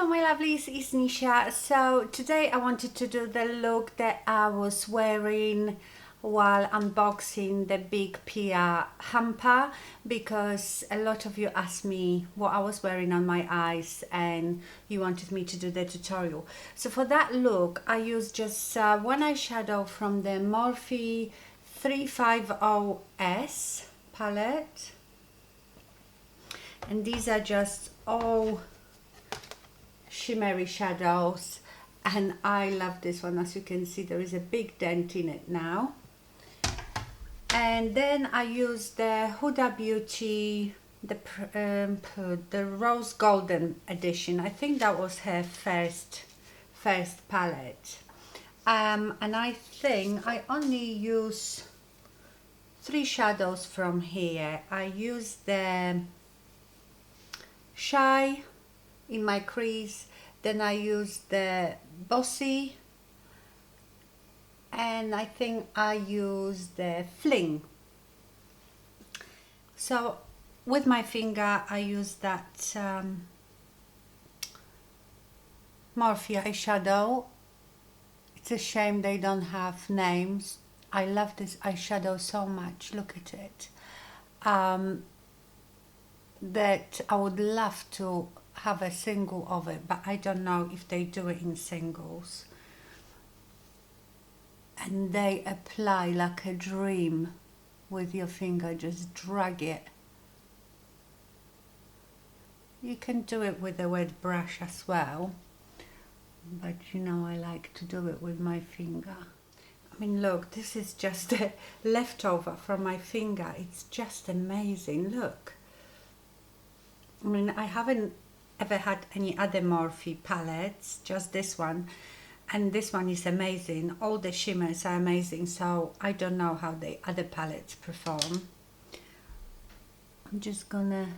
Hello my lovelies, it's Nisha. So today I wanted to do the look that I was wearing while unboxing the big Pia hamper, because a lot of you asked me what I was wearing on my eyes and you wanted me to do the tutorial. So for that look I used just one eyeshadow from the Morphe 350S palette, and these are just all shimmery shadows, and I love this one. As you can see, there is a big dent in it now. And then I used the Huda Beauty, the Rose Golden edition. I think that was her first palette. And I think I only use 3 shadows from here. I used the Shy in my crease, then I used the Bossy, and I think I used the Fling. So with my finger I used that Morphe eyeshadow. It's a shame they don't have names. I love this eyeshadow so much. Look at it. That I would love to have a single of it, but I don't know if they do it in singles. And they apply like a dream with your finger, just drag it. You can do it with a wet brush as well, but you know I like to do it with my finger. I mean, look, this is just a leftover from my finger. It's just amazing. Look, I mean, I haven't ever had any other Morphe palettes, just this one, and this one is amazing. All the shimmers are amazing, so I don't know how the other palettes perform. I'm just gonna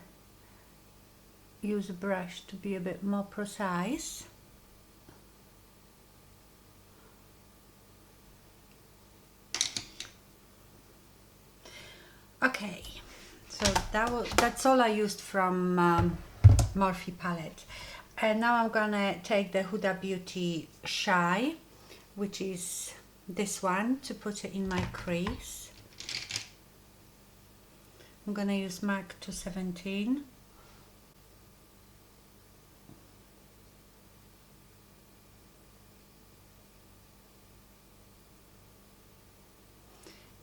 use a brush to be a bit more precise. Okay, so that's all I used from Morphe palette. And now I'm gonna take the Huda Beauty Shy, which is this one, to put it in my crease. I'm gonna use MAC 217.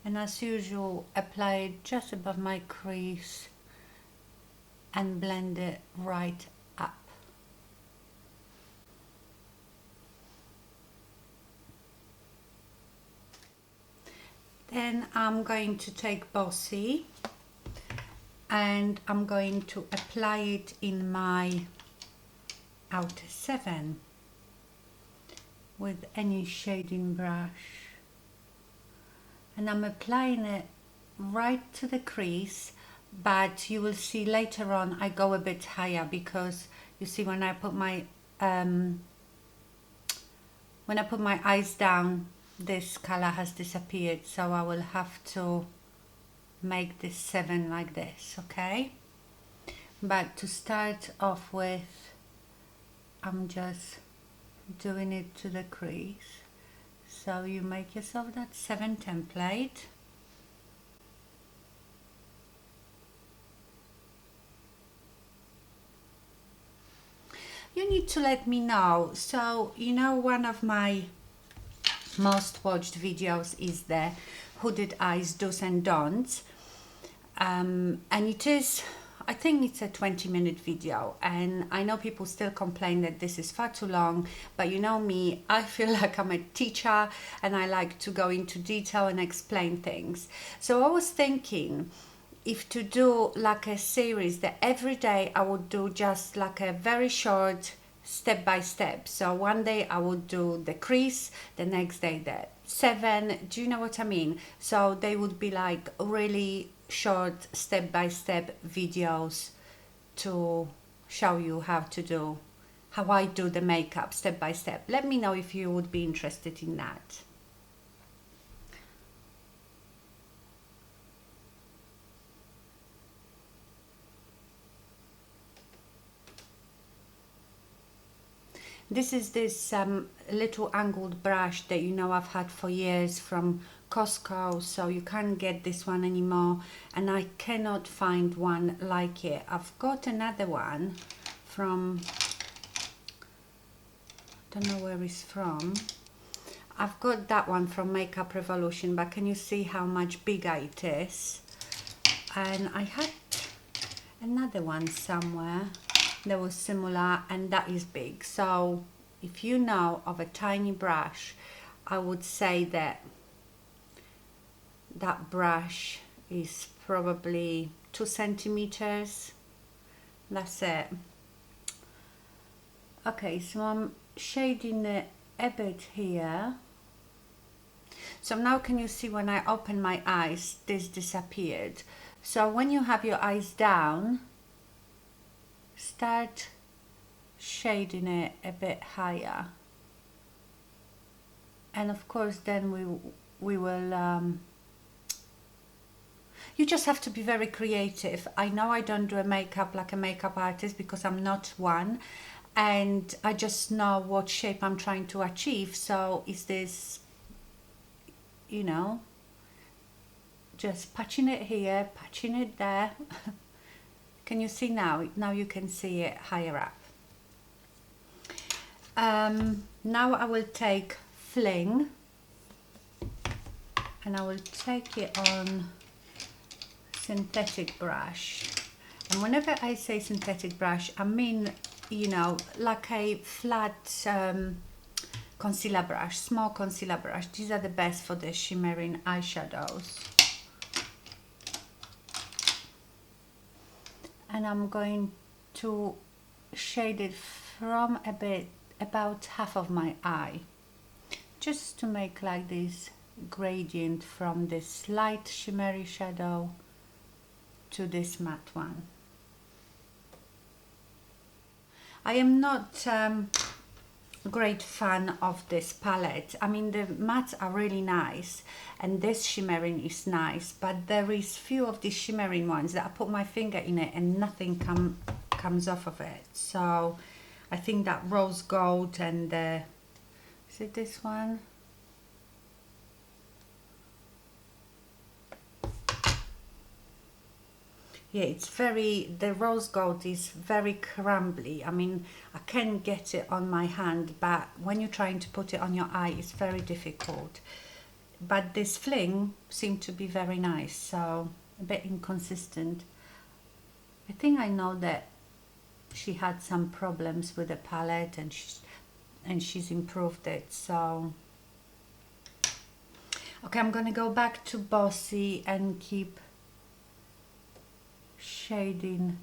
And as usual, apply it just above my crease and blend it right up. Then I'm going to take Bossy and I'm going to apply it in my outer 7 with any shading brush. And I'm applying it right to the crease, but you will see later on I go a bit higher, because you see when I put my eyes down, this color has disappeared, so I will have to make this 7 like this, okay? But to start off with, I'm just doing it to the crease. So you make yourself that 7 template. You need to let me know. So you know, one of my most watched videos is the Hooded Eyes Do's and Don'ts, and it is, I think it's a 20-minute video, and I know people still complain that this is far too long, but you know me, I feel like I'm a teacher and I like to go into detail and explain things. So I was thinking if to do like a series that every day I would do just like a very short step by step. So one day I would do the crease, the next day the 7, do you know what I mean? So they would be like really short step-by-step videos to show you how I do the makeup step by step. Let me know if you would be interested in that. This is this little angled brush that you know I've had for years from Costco, so you can't get this one anymore, and I cannot find one like it. I've got another one from, I don't know where it's from. I've got that one from Makeup Revolution, but can you see how much bigger it is? And I had another one somewhere that was similar, and that is big. So if you know of a tiny brush, I would say that that brush is probably 2 centimeters. That's it. Okay, so I'm shading it a bit here. So now can you see when I open my eyes, this disappeared. So when you have your eyes down, start shading it a bit higher, and of course then we will you just have to be very creative. I know I don't do a makeup like a makeup artist because I'm not one, and I just know what shape I'm trying to achieve. So is this, you know, just patching it here, patching it there. Can you see now? Now you can see it higher up. Now I will take Fling, and I will take it on synthetic brush. And whenever I say synthetic brush, I mean, you know, like a flat concealer brush, small concealer brush. These are the best for the shimmering eyeshadows. And I'm going to shade it from a bit, about half of my eye, just to make like this gradient from this light shimmery shadow to this matte one. I am not a great fan of this palette. I mean, the mattes are really nice, and this shimmering is nice, but there is few of these shimmering ones that I put my finger in it and nothing comes off of it. So I think that rose gold and is it this one? Yeah, it's very, the rose gold is very crumbly. I mean, I can get it on my hand, but when you're trying to put it on your eye, it's very difficult. But this Fling seemed to be very nice, so a bit inconsistent. I think I know that she had some problems with the palette, and she's improved it. So okay, I'm gonna go back to Bossy and keep shading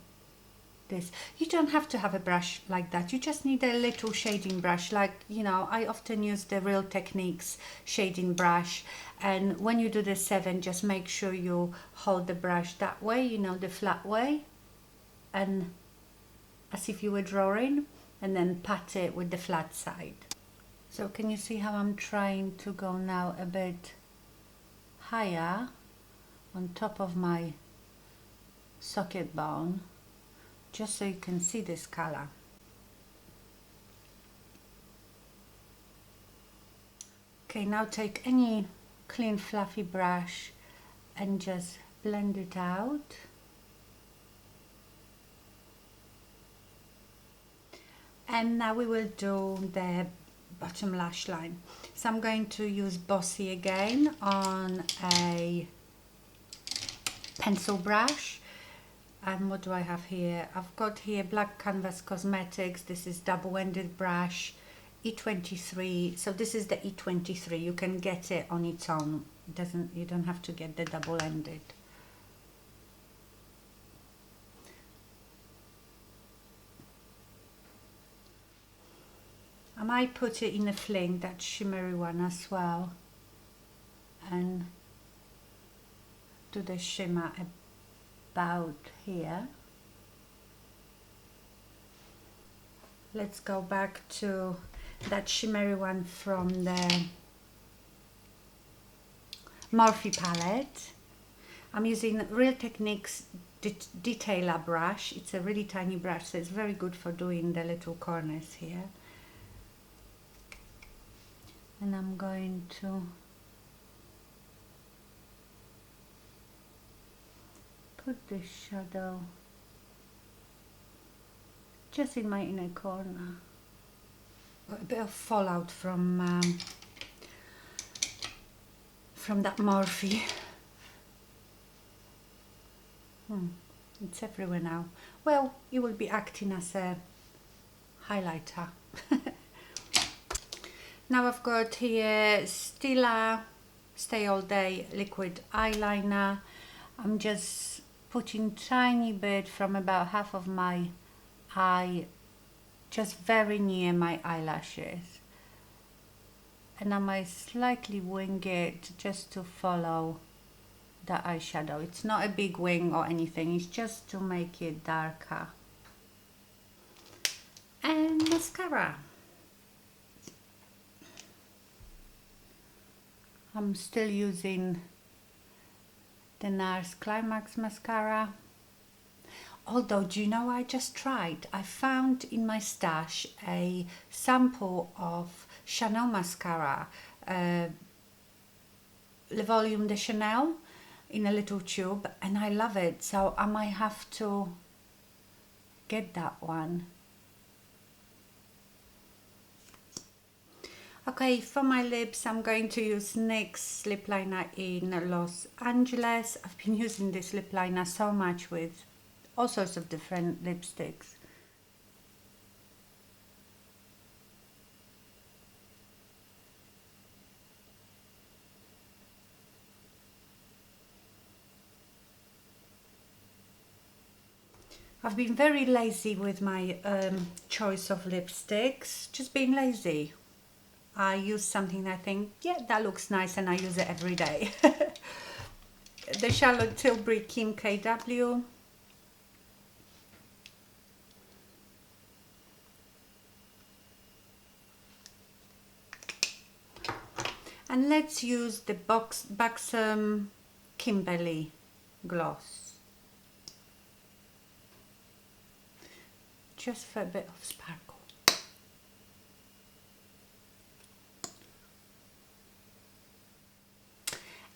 this. You don't have to have a brush like that, you just need a little shading brush. Like, you know, I often use the Real Techniques shading brush, and when you do the 7, just make sure you hold the brush that way, you know, the flat way, and as if you were drawing, and then pat it with the flat side. So can you see how I'm trying to go now a bit higher on top of my socket bone, just so you can see this color. Okay, now take any clean fluffy brush and just blend it out. And now we will do the bottom lash line. So I'm going to use Bossy again on a pencil brush. And what do I have here? I've got here Black Canvas Cosmetics. This is double-ended brush, E23. So this is the E23. You can get it on its own. You don't have to get the double-ended. I might put it in a Fling, that shimmery one as well, and do the shimmer about here. Let's go back to that shimmery one from the Morphe palette. I'm using Real Techniques Detailer brush. It's a really tiny brush, so it's very good for doing the little corners here. and I'm going to put this shadow just in my inner corner. Got a bit of fallout from that Morphe. It's everywhere now. Well, it will be acting as a highlighter. Now I've got here Stila Stay All Day liquid eyeliner. I'm just putting tiny bit from about half of my eye, just very near my eyelashes, and I might slightly wing it just to follow the eyeshadow. It's not a big wing or anything, it's just to make it darker. And mascara. I'm still using the Nars Climax mascara. Although, do you know, I just tried. I found in my stash a sample of Chanel mascara, Le Volume de Chanel, in a little tube, and I love it. So I might have to get that one. Okay, for my lips, I'm going to use NYX lip liner in Los Angeles. I've been using this lip liner so much with all sorts of different lipsticks. I've been very lazy with my choice of lipsticks, just being lazy. I use something I think, yeah, that looks nice, and I use it every day. The Charlotte Tilbury Kim KW. And let's use the Buxom Kimberley gloss. Just for a bit of sparkle.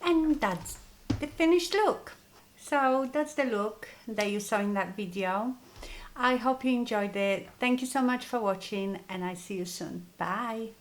And that's the finished look. So that's the look that you saw in that video. I hope you enjoyed it. Thank you so much for watching, and I see you soon. Bye.